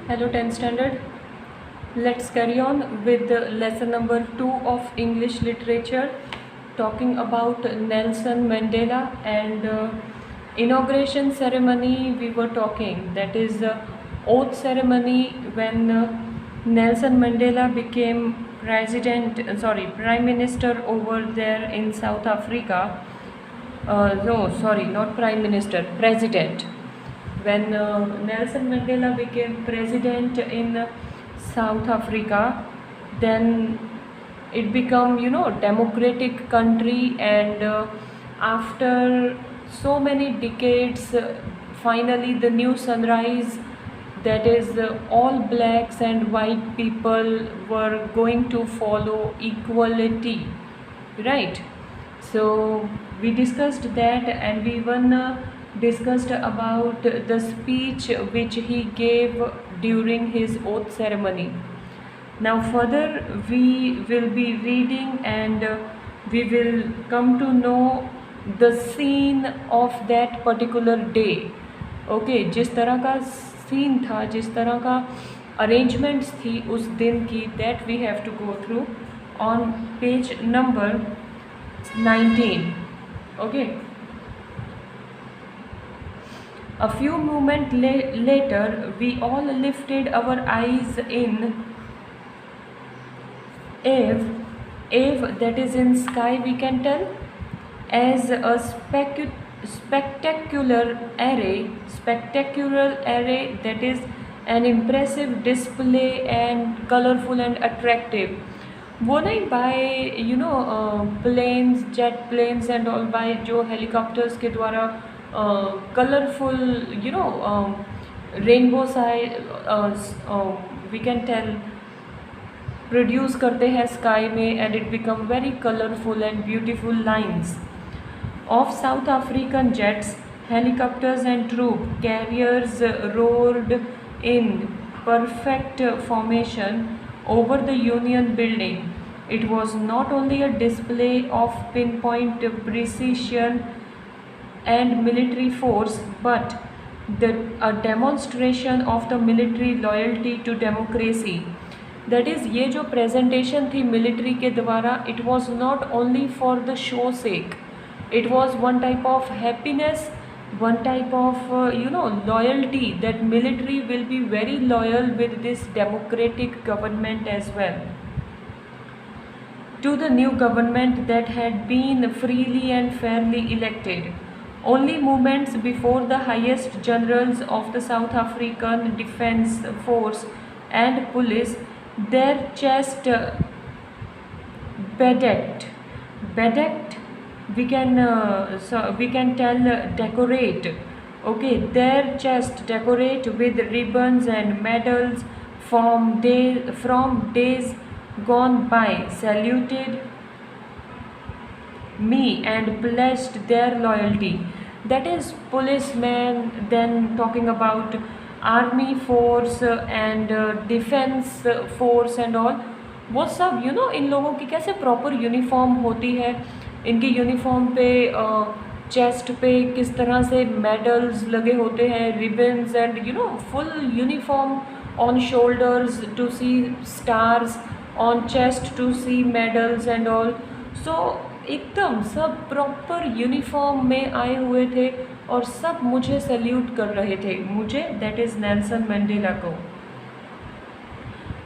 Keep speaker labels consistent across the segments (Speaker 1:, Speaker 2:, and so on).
Speaker 1: Hello 10th standard. Let's carry on with the lesson number 2 of English literature, talking about Nelson Mandela and inauguration ceremony. We were talking, that is oath ceremony when Nelson Mandela became prime minister over there in South Africa. No, sorry, not prime minister, president. When Nelson Mandela became president in South Africa, then it become democratic country, and after so many decades, finally the new sunrise, that is all blacks and white people were going to follow equality, right? So we discussed that, and we even discussed about the speech which he gave during his oath ceremony. Now further we will be reading, and we will come to know the scene of that particular day. Okay जिस तरह का scene था, जिस तरह का arrangements थी उस दिन की, that we have to go through on page number 19. Okay. A few moments later, we all lifted our eyes in Ave, that is in sky, we can tell, as a spectacular array, that is an impressive display and colorful and attractive. वो नहीं by planes, jet planes and all, by जो helicopters के द्वारा colorful rainbow side we can tell produce करते हैं sky में, and it become very colorful and beautiful lines of South African jets, helicopters and troop carriers roared in perfect formation over the Union building. It was not only a display of pinpoint precision and military force, but a demonstration of the military loyalty to democracy. That is, ये जो presentation थी military के द्वारा, it was not only for the show sake. It was one type of happiness, one type of loyalty, that military will be very loyal with this democratic government as well, to the new government that had been freely and fairly elected. Only moments before, the highest generals of the South African Defence Force and police, their chest bedecked, we can tell decorate. Okay, their chest decorate with ribbons and medals from days gone by, saluted me and pledged their loyalty. That is policemen, then talking about army force and defense force and all. वो सब इन लोगों की कैसे proper uniform होती है, इनकी uniform पे chest पे किस तरह से मेडल्स लगे होते हैं, ribbons and full uniform on shoulders to see stars, on chest to see medals and all. So एकदम सब प्रॉपर यूनिफॉर्म में आए हुए थे और सब मुझे सैल्यूट कर रहे थे, मुझे, दैट इज़ नेल्सन मंडेला को.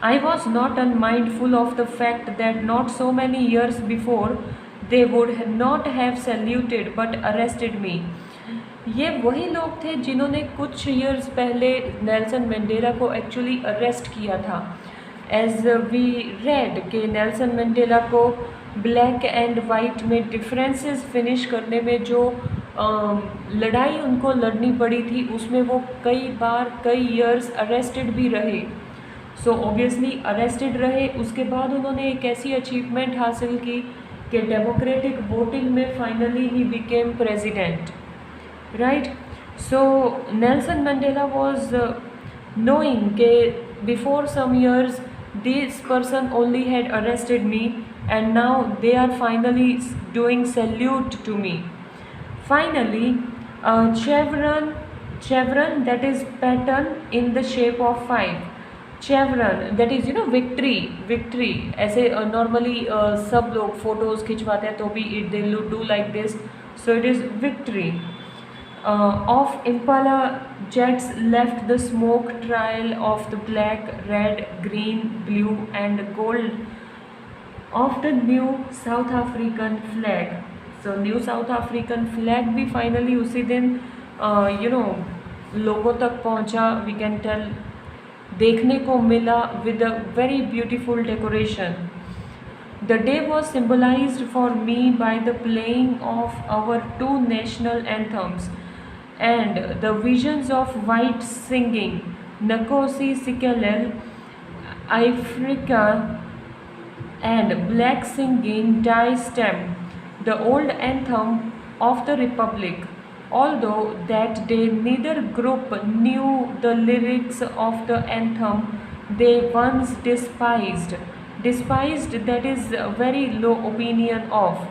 Speaker 1: I was not unmindful of the fact that not so many years before they would not have saluted but arrested me. ये वही लोग थे जिन्होंने कुछ ईयर्स पहले नेल्सन मंडेला को एक्चुअली अरेस्ट किया था. एज वी रेड कि नेल्सन मंडेला को ब्लैक एंड वाइट में डिफरेंसेस फिनिश करने में जो लड़ाई उनको लड़नी पड़ी थी, उसमें वो कई बार कई ईयर्स अरेस्टेड भी रहे. सो ऑब्वियसली अरेस्टेड रहे, उसके बाद उन्होंने एक ऐसी अचीवमेंट हासिल की कि डेमोक्रेटिक वोटिंग में finally he became president, right. So Nelson Mandela was knowing के before some years this person only had arrested me, and now they are finally doing salute to me. Finally, a chevron chevron, that is pattern in the shape of five. Chevron, that is victory, victory. ऐसे normally सब लोग photos खिंचवाते हैं तो भी they do like this, so it is victory. Of Impala jets left the smoke trail of the black, red, green, blue and gold of the new South African flag. So new South African flag भी finally उसी दिन लोगों तक पहुंचा, we can tell, देखने को मिला with a very beautiful decoration. The day was symbolized for me by the playing of our two national anthems and the visions of white singing Nkosi Sikelel Africa and black singing Die Stem, the old anthem of the Republic. Although that day neither group knew the lyrics of the anthem they once despised, that is a very low opinion of,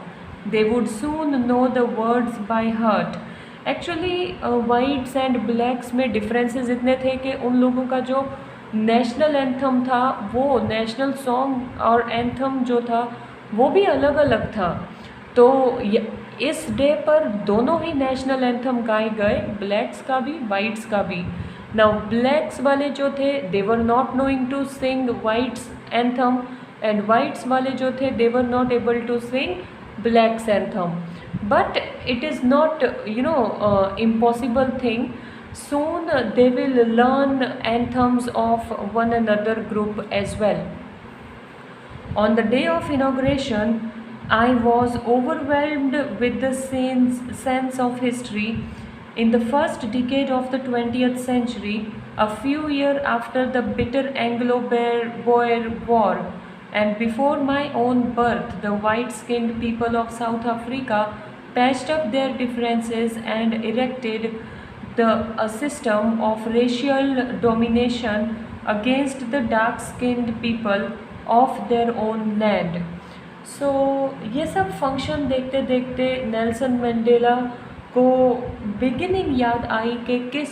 Speaker 1: they would soon know the words by heart. Actually whites and blacks में differences इतने थे कि उन लोगों का जो national anthem था, वो नेशनल सॉन्ग और एंथम जो था वो भी अलग अलग था. तो इस डे पर दोनों ही नेशनल एंथम गाए गए, ब्लैक्स का भी वाइट्स का भी. नाउ ब्लैक्स वाले जो थे they were not knowing to sing whites anthem and whites वाले जो थे they were not able to sing blacks anthem. But it is not impossible thing. Soon they will learn anthems of one another group as well. On the day of inauguration I was overwhelmed with the sense of history. In the first decade of the 20th century, a few years after the bitter Anglo-Boer War, and before my own birth, the white-skinned people of South Africa patched up their differences and erected a system of racial domination against the dark-skinned people of their own land. So ये सब function देखते देखते Nelson Mandela को beginning याद आई कि किस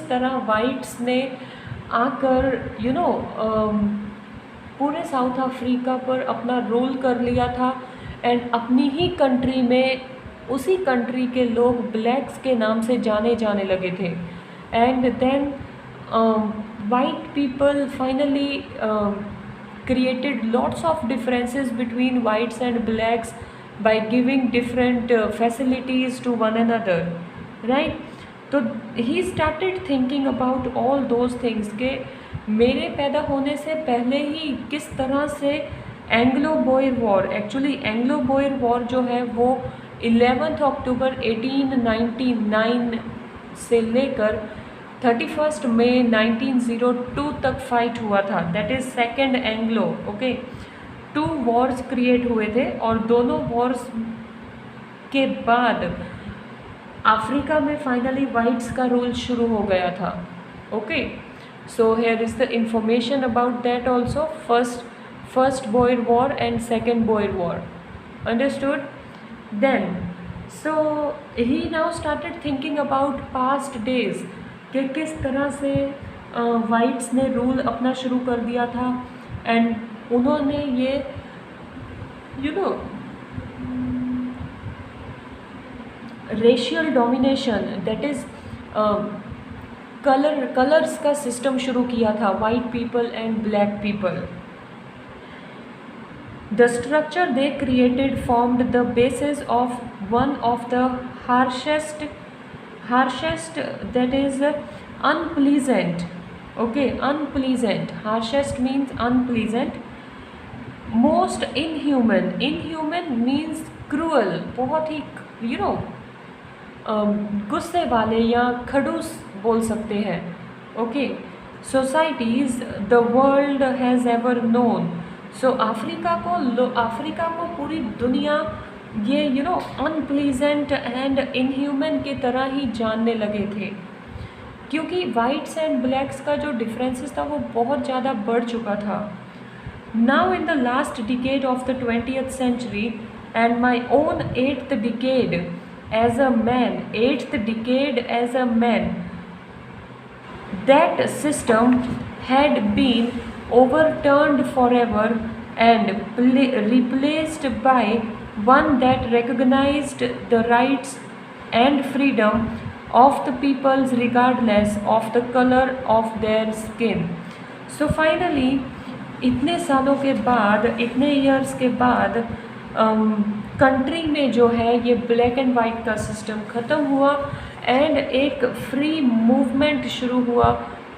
Speaker 1: तरह whites ने आकर पूरे साउथ अफ्रीका पर अपना रूल कर लिया था एंड अपनी ही कंट्री में उसी कंट्री के लोग ब्लैक्स के नाम से जाने लगे थे. And then white people finally created lots of differences between whites and blacks by giving different facilities to one another, right? तो he started thinking about all those things के मेरे पैदा होने से पहले ही किस तरह से Anglo Boer war, actually Anglo Boer war जो है वो 11 अक्टूबर 1899 से लेकर 31 मई 1902 तक फाइट हुआ था. That is second Anglo. Okay, 2 Wars create हुए थे और दोनों वॉर्स के बाद अफ्रीका में फाइनली वाइट्स का रूल शुरू हो गया था. Okay, so here is the information about that also. First Boer war and second Boer war. Understood? Then so he now started thinking about past days कि किस तरह से वाइट्स ने रूल अपना शुरू कर दिया था एंड उन्होंने ये racial domination, that is colours का सिस्टम शुरू किया था, white people and black people. The structure they created formed the basis of one of the harshest, that is unpleasant. Okay, unpleasant. Harshest means unpleasant. Most inhuman. Inhuman means cruel. बहुत ही गुस्से वाले या खड़ूस बोल सकते हैं. Okay, societies the world has ever known. So Africa को पूरी दुनिया ये अनप्लीजेंट एंड इनह्यूमन की तरह ही जानने लगे थे, क्योंकि वाइट्स एंड ब्लैक्स का जो डिफरेंसेस था वो बहुत ज़्यादा बढ़ चुका था. Now in the last decade of the 20th century and my own 8th decade as a man, eighth decade as a man, that system had been overturned forever and replaced by one that recognized the rights and freedom of the peoples regardless of the color of their skin. So finally, इतने सालों के बाद, इतने years के बाद country में जो है ये ब्लैक एंड वाइट का सिस्टम ख़त्म हुआ एंड एक फ्री मूवमेंट शुरू हुआ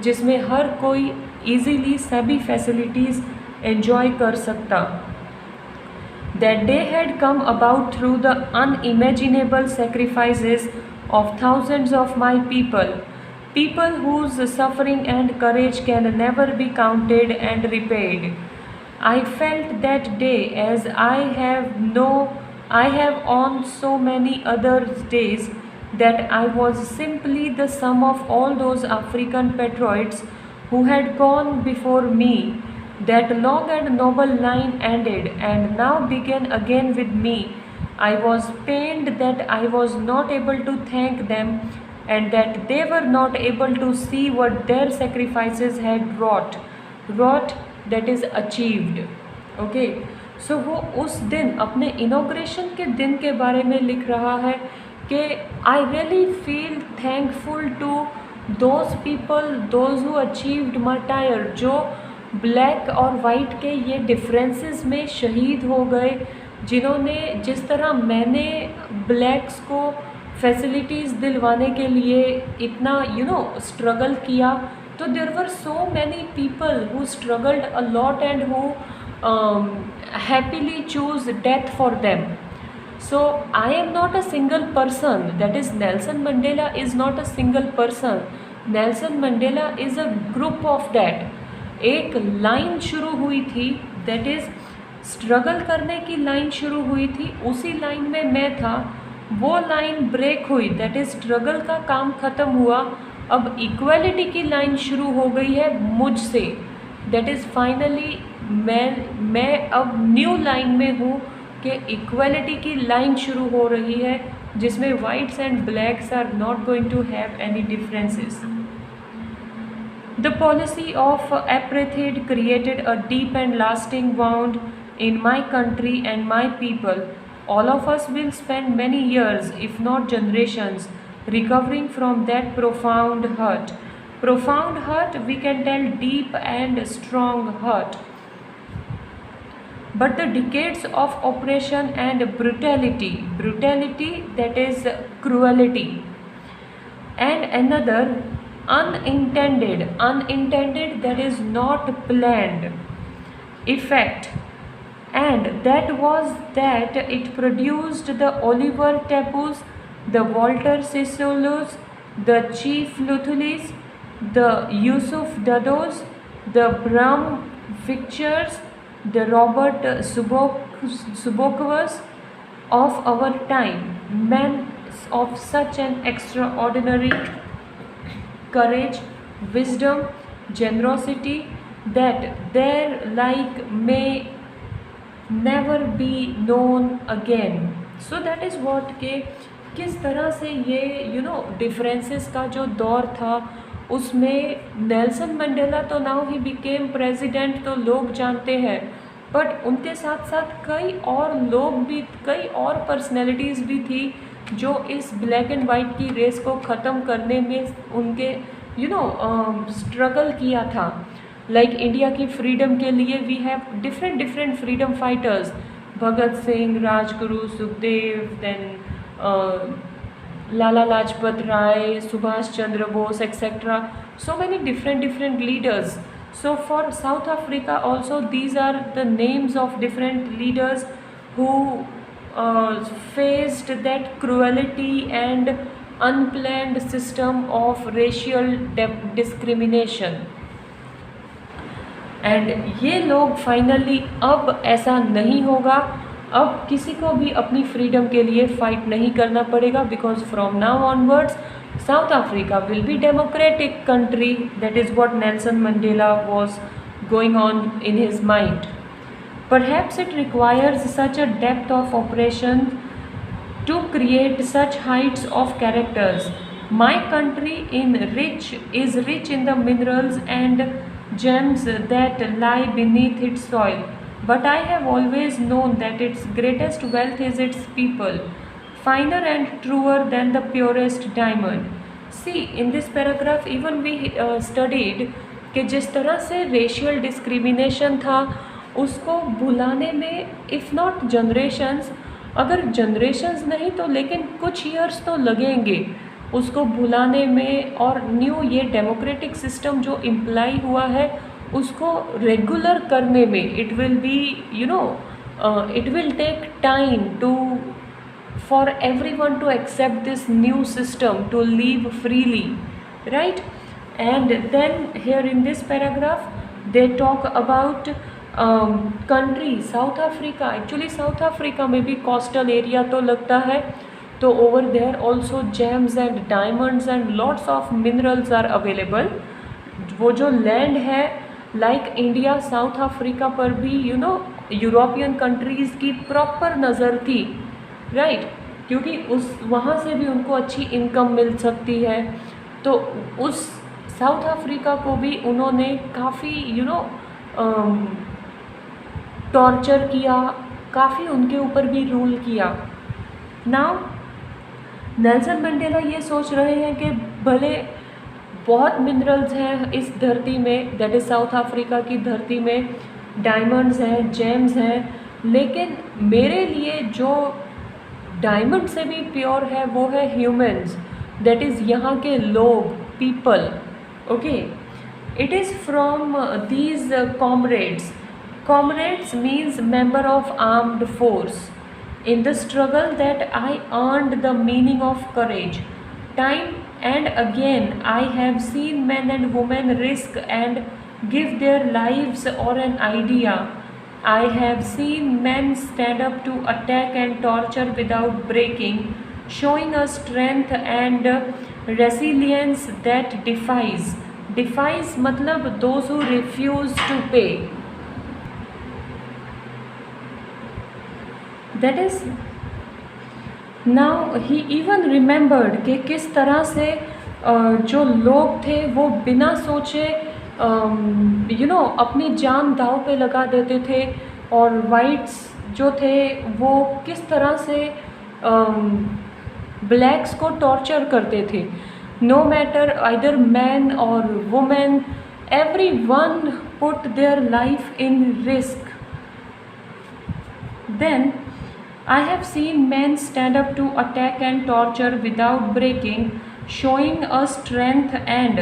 Speaker 1: जिसमें हर कोई इजीली सभी फैसिलिटीज़ एंजॉय कर सकता. That day had come about through the unimaginable sacrifices of thousands of my people whose suffering and courage can never be counted and repaid. I felt that day as I have on so many other days, that I was simply the sum of all those African patriots who had gone before me. That long and noble line ended and now began again with me. I was pained that I was not able to thank them and that they were not able to see what their sacrifices had wrought, that is achieved. Okay, so वो उस दिन अपने inauguration के दिन के बारे में लिख रहा है कि I really feel thankful to those people, those who achieved martyr, जो ब्लैक और वाइट के ये डिफरेंसेस में शहीद हो गए, जिन्होंने जिस तरह मैंने ब्लैक्स को फैसिलिटीज़ दिलवाने के लिए इतना स्ट्रगल किया, तो there were so many people who struggled a lot and who happily choose death for them. So I am not a single person, that is Nelson Mandela is not a single person. Nelson Mandela is a group of that. एक line शुरू हुई थी, that is struggle करने की line शुरू हुई थी, उसी लाइन में मैं था. वो लाइन ब्रेक हुई, दैट इज़ स्ट्रगल का काम ख़त्म हुआ. अब इक्वालिटी की लाइन शुरू हो गई है मुझसे, दैट इज़ फाइनली मैं अब न्यू लाइन में हूँ कि इक्वालिटी की लाइन शुरू हो रही है जिसमें whites and blacks are not going to have any differences. The policy of apartheid created a deep and lasting wound in my country and my people. All of us will spend many years, if not generations, recovering from that profound hurt. Profound hurt, we can tell deep and strong hurt. But the decades of oppression and brutality that is cruelty, and another unintended that is not planned effect, and that was that it produced the Oliver Tampus, the Walter Sissolos, the Chief Luthulis, the Yusuf Dados, the Bram Victors, the Robert Subokovas of our time, men of such an extraordinary courage, wisdom, generosity that their like may never be known again. So that is what के किस तरह से ये differences का जो दौर था उसमें नेल्सन मंडेला तो नाउ ही बिकेम प्रेसिडेंट, तो लोग जानते हैं, बट उनके साथ साथ कई और लोग भी, कई और पर्सनैलिटीज़ भी थी जो इस ब्लैक एंड वाइट की रेस को ख़त्म करने में उनके स्ट्रगल किया था. लाइक इंडिया की फ्रीडम के लिए we have different freedom fighters, Bhagat Singh, Rajguru, Sukhdev, then Lala Lajpat Rai, Subhash Chandra Bose, etcetera. So many different leaders. So for South Africa also, these are the names of different leaders who faced that cruelty and unplanned system of racial discrimination. And ये लोग finally अब ऐसा नहीं होगा, अब किसी को भी अपनी फ्रीडम के लिए फ़ाइट नहीं करना पड़ेगा, because from now onwards South Africa will be democratic country. That is what Nelson Mandela was going on in his mind. Perhaps it requires such a depth of oppression to create such heights of characters. My country is rich in the minerals and gems that lie beneath its soil, but I have always known that its greatest wealth is its people, finer and truer than the purest diamond. See, in this paragraph, even we studied कि जिस तरह से racial discrimination था उसको भुलाने में if not generations, अगर generations नहीं तो लेकिन कुछ ईयर्स तो लगेंगे उसको भुलाने में, और न्यू ये डेमोक्रेटिक सिस्टम जो इम्प्लाई हुआ है उसको रेगुलर करने में it will be it will take time to for everyone to accept this new system to live freely, right? And then here in this paragraph they talk about country South Africa. Actually South Africa में भी coastal area तो लगता है, तो over there also gems and diamonds and lots of minerals are available. वो जो land है like India, South Africa पर भी यूरोपियन कंट्रीज़ की प्रॉपर नज़र थी, राइट क्योंकि उस वहाँ से भी उनको अच्छी इनकम मिल सकती है, तो उस साउथ अफ्रीका को भी उन्होंने काफ़ी टॉर्चर किया, काफ़ी उनके ऊपर भी रूल किया। नाउ नेल्सन मंडेला ये सोच रहे हैं कि भले बहुत मिनरल्स हैं इस धरती में, दैट इज़ साउथ अफ्रीका की धरती में, डायमंड्स हैं, जेम्स हैं, लेकिन मेरे लिए जो डायमंड से भी प्योर है वो है ह्यूमंस, दैट इज़ यहाँ के लोग, people, okay. It is from these comrades, comrades means member of armed force, in the struggle that I earned the meaning of courage. Time and again I have seen men and women risk and give their lives or an idea. I have seen men stand up to attack and torture without breaking, showing a strength and resilience that defies. Defies मतलब those who refuse to pay. That is, now he even remembered कि किस तरह से जो लोग थे वो बिना सोचे अपनी जान दांव पे लगा देते थे, और वाइट्स जो थे वो किस तरह से ब्लैक्स को टॉर्चर करते थे, नो मैटर आइदर मैन और women, every one put their life in risk. Then I have seen men stand up to attack and torture without breaking, showing a strength and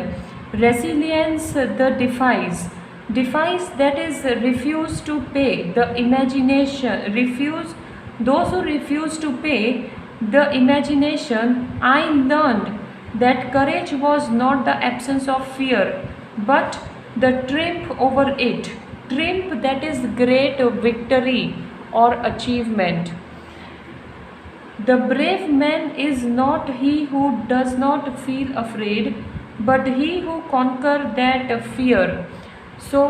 Speaker 1: resilience that defies. Defies, that is refuse to pay. The imagination, refuse, those who refuse to pay the imagination. I learned that courage was not the absence of fear, but the triumph over it. Triumph, that is great victory or achievement. The brave man is not he who does not feel afraid, but he who conquer that fear. So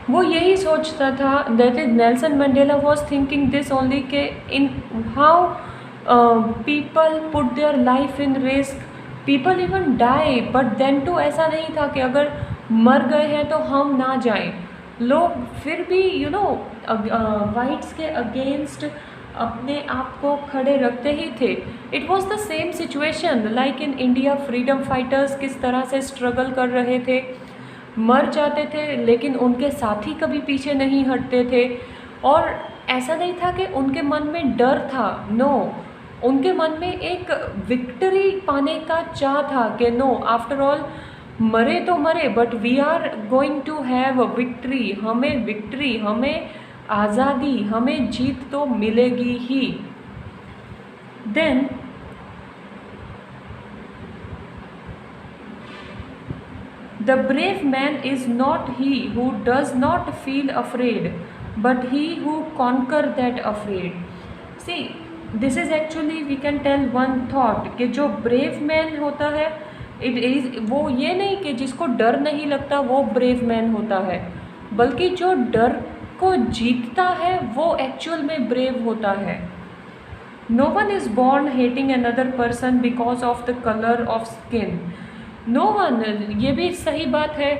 Speaker 1: वो यही सोचता था, that is Nelson Mandela was thinking this only के in how people put their life in risk, people even die, but then too ऐसा नहीं था कि अगर मर गए हैं तो हम ना जाएं, लोग फिर भी वाइट्स के अगेंस्ट अपने आप को खड़े रखते ही थे. It was the same situation like in India, freedom fighters किस तरह से स्ट्रगल कर रहे थे, मर जाते थे लेकिन उनके साथी कभी पीछे नहीं हटते थे, और ऐसा नहीं था कि उनके मन में डर था, नो, उनके मन में एक विक्ट्री पाने का चाह था कि नो, आफ्टर ऑल मरे तो मरे but we are going to have victory, हमें विक्ट्री, हमें आज़ादी, हमें जीत तो मिलेगी ही. Then the brave man is not he who does not feel afraid, but he who conquer that afraid. See, this is actually we can tell one thought कि जो ब्रेव मैन होता है, इट इज़ वो ये नहीं कि जिसको डर नहीं लगता वो ब्रेव मैन होता है, बल्कि जो डर को जीतता है वो एक्चुअल में ब्रेव होता है. No one is born hating another person because of the color of skin. No one, ये भी सही बात है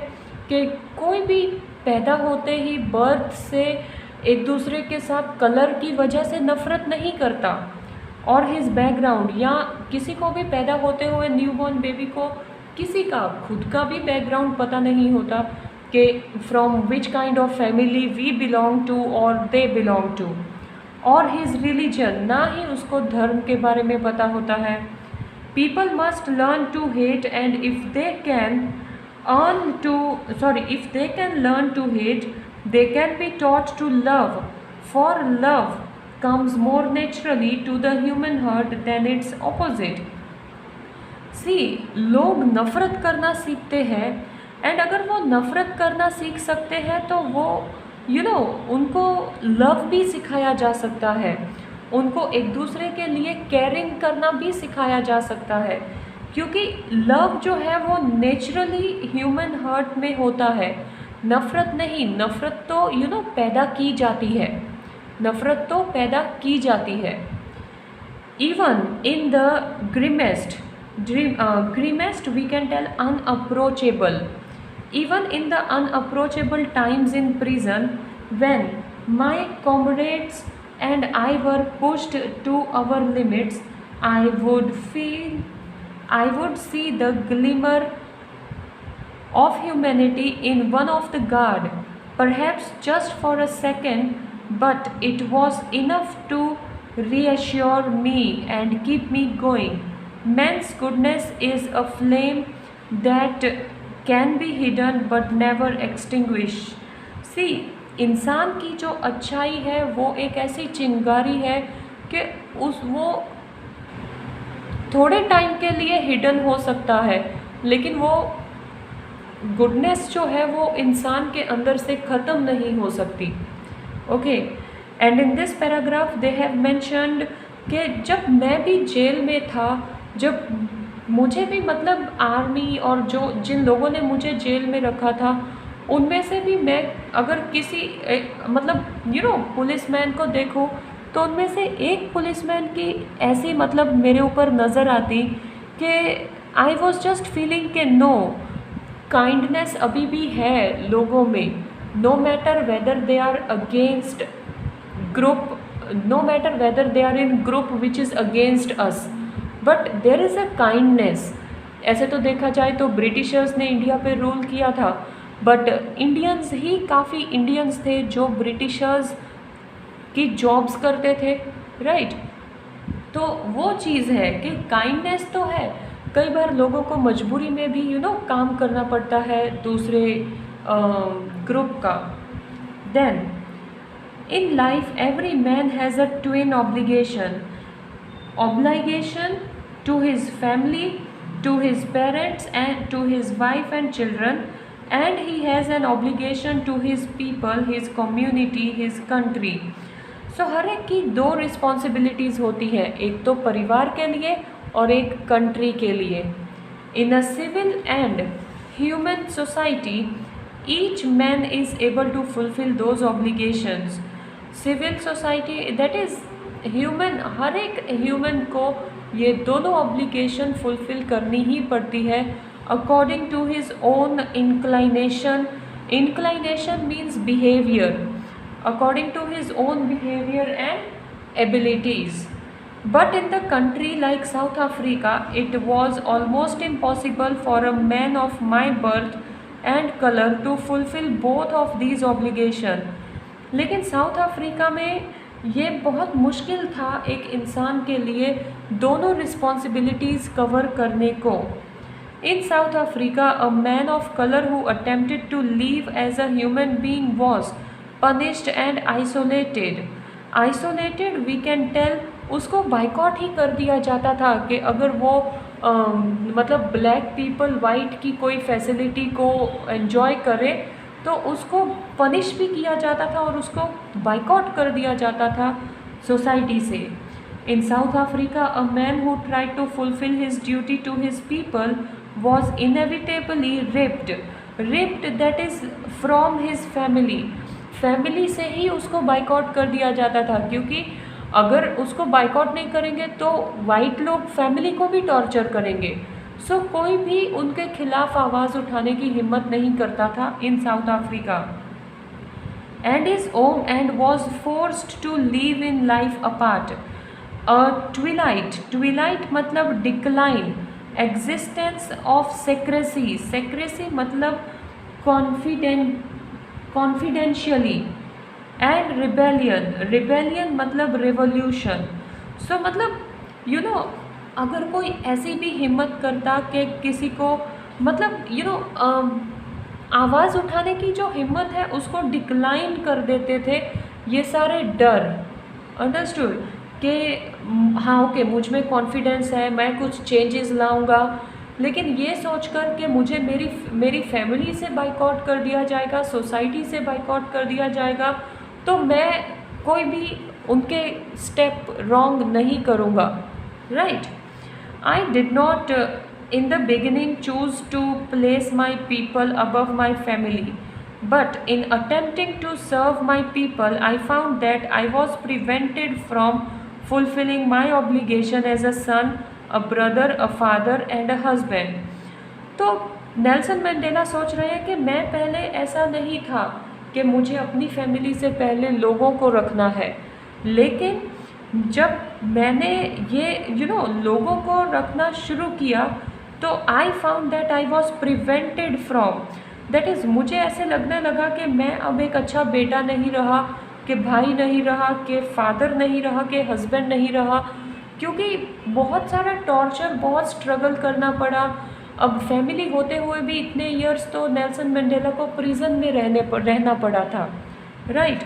Speaker 1: कि कोई भी पैदा होते ही बर्थ से एक दूसरे के साथ कलर की वजह से नफ़रत नहीं करता, और हिज बैकग्राउंड, या किसी को भी पैदा होते हुए न्यूबॉर्न बेबी को किसी का खुद का भी बैकग्राउंड पता नहीं होता कि from which kind of family we belong to और दे बिलोंग टू, और हिज रिलीजन, ना ही उसको धर्म के बारे में पता होता है. People must learn to hate, and if they can learn to hate, they can be taught to love, for love comes more naturally to the human heart than its opposite. सी, लोग नफ़रत करना सीखते हैं, एंड अगर वो नफ़रत करना सीख सकते हैं तो वो उनको लव भी सिखाया जा सकता है, उनको एक दूसरे के लिए केयरिंग करना भी सिखाया जा सकता है, क्योंकि लव जो है वो नेचुरली ह्यूमन हार्ट में होता है, नफ़रत नहीं. नफ़रत तो पैदा की जाती है, नफ़रत तो पैदा की जाती है. Even in the grimmest we can tell unapproachable. Even in the unapproachable times in prison, when my comrades and I were pushed to our limits, I would see the glimmer of humanity in one of the guard, perhaps just for a second, but it was enough to reassure me and keep me going. Man's goodness is a flame that can be hidden but never extinguished. See, इंसान की जो अच्छाई है वो एक ऐसी चिंगारी है कि वो थोड़े टाइम के लिए हिडन हो सकता है, लेकिन वो गुडनेस जो है वो इंसान के अंदर से ख़त्म नहीं हो सकती. Okay, and in this paragraph they have mentioned कि जब मैं भी जेल में था, जब मुझे भी आर्मी और जिन लोगों ने मुझे जेल में रखा था, उनमें से भी मैं अगर किसी पुलिसमैन को देखूं तो उनमें से एक पुलिसमैन की ऐसी मेरे ऊपर नज़र आती कि आई वॉज जस्ट फीलिंग के नो, काइंडनेस अभी भी है लोगों में, no matter whether they are against group, no matter whether they are in group which is against us, but there is a kindness. ऐसे तो देखा जाए तो ब्रिटिशर्स ने इंडिया पे रूल किया था, बट इंडियंस ही काफ़ी इंडियंस थे जो ब्रिटिशर्स की जॉब्स करते थे, राइट. तो वो चीज़ है कि काइंडनेस तो है, कई बार लोगों को मजबूरी में भी काम करना पड़ता है दूसरे ग्रुप का. Then in life every man has a twin obligation to his family, to his parents and to his wife and children, and he has an obligation to his people, his community, his country. So हर एक की दो responsibilities होती है, एक तो परिवार के लिए और एक कंट्री के लिए. In a civil and human society each man is able to fulfil those obligations. Civil society that is human, हर एक ह्यूमन को ये दोनों ऑब्लिगेशन फुलफ़िल करनी ही पड़ती है according to his own inclination. Inclination means behaviour, according to his own behaviour and abilities. But in the country like South Africa, it was almost impossible for a man of my birth and color to fulfill both of these obligations. लेकिन south Africa में ये बहुत मुश्किल था एक इंसान के लिए दोनों रिस्पॉन्सिबिलिटीज़ कवर करने को. In South Africa, a man of color who attempted to live as a human being was punished and isolated. Isolated we can tell, उसको बाइकॉट ही कर दिया जाता था कि अगर वो ब्लैक पीपल वाइट की कोई फैसिलिटी को एंजॉय करे तो उसको पनिश भी किया जाता था और उसको बाइकॉट कर दिया जाता था सोसाइटी से. In South Africa, a man who tried to fulfil his duty to his people was inevitably ripped that is from his family. Family से ही उसको बाइकआउट कर दिया जाता था, क्योंकि अगर उसको बाइकआउट नहीं करेंगे तो वाइट लोग फैमिली को भी टॉर्चर करेंगे। सो कोई भी उनके खिलाफ आवाज़ उठाने की हिम्मत नहीं करता था in South Africa. And his home and was forced to live in life apart. A twilight मतलब decline, existence of secrecy मतलब confidentially, and rebellion मतलब revolution. So मतलब अगर कोई ऐसी भी हिम्मत करता कि किसी को मतलब आवाज़ उठाने की जो हिम्मत है उसको डिक्लाइन कर देते थे ये सारे डर। अंडरस्टूड कि हाँ ओके मुझ में कॉन्फिडेंस है, मैं कुछ चेंजेस लाऊंगा, लेकिन ये सोचकर कि मुझे मेरी फैमिली से बाइकआउट कर दिया जाएगा, सोसाइटी से बाइकआउट कर दिया जाएगा, तो मैं कोई भी उनके स्टेप रॉन्ग नहीं करूँगा। Right. I did not in the beginning choose to place my people above my family, but in attempting to serve my people I found that I was prevented from fulfilling my obligation as a son, a brother, a father and a husband. तो Nelson Mandela सोच रहे हैं कि मैं पहले ऐसा नहीं था कि मुझे अपनी फैमिली से पहले लोगों को रखना है, लेकिन जब मैंने ये लोगों को रखना शुरू किया तो I found that I was prevented from, that is मुझे ऐसे लगने लगा कि मैं अब एक अच्छा बेटा नहीं रहा, कि भाई नहीं रहा, कि फादर नहीं रहा, कि हस्बैंड नहीं रहा, क्योंकि बहुत सारा टॉर्चर, बहुत स्ट्रगल करना पड़ा। अब फैमिली होते हुए भी इतने ईयर्स तो नेल्सन मंडेला को प्रिजन में रहना पड़ा था। Right.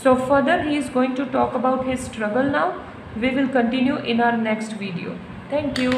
Speaker 1: So further he is going to talk about his struggle now. We will continue in our next video. Thank you.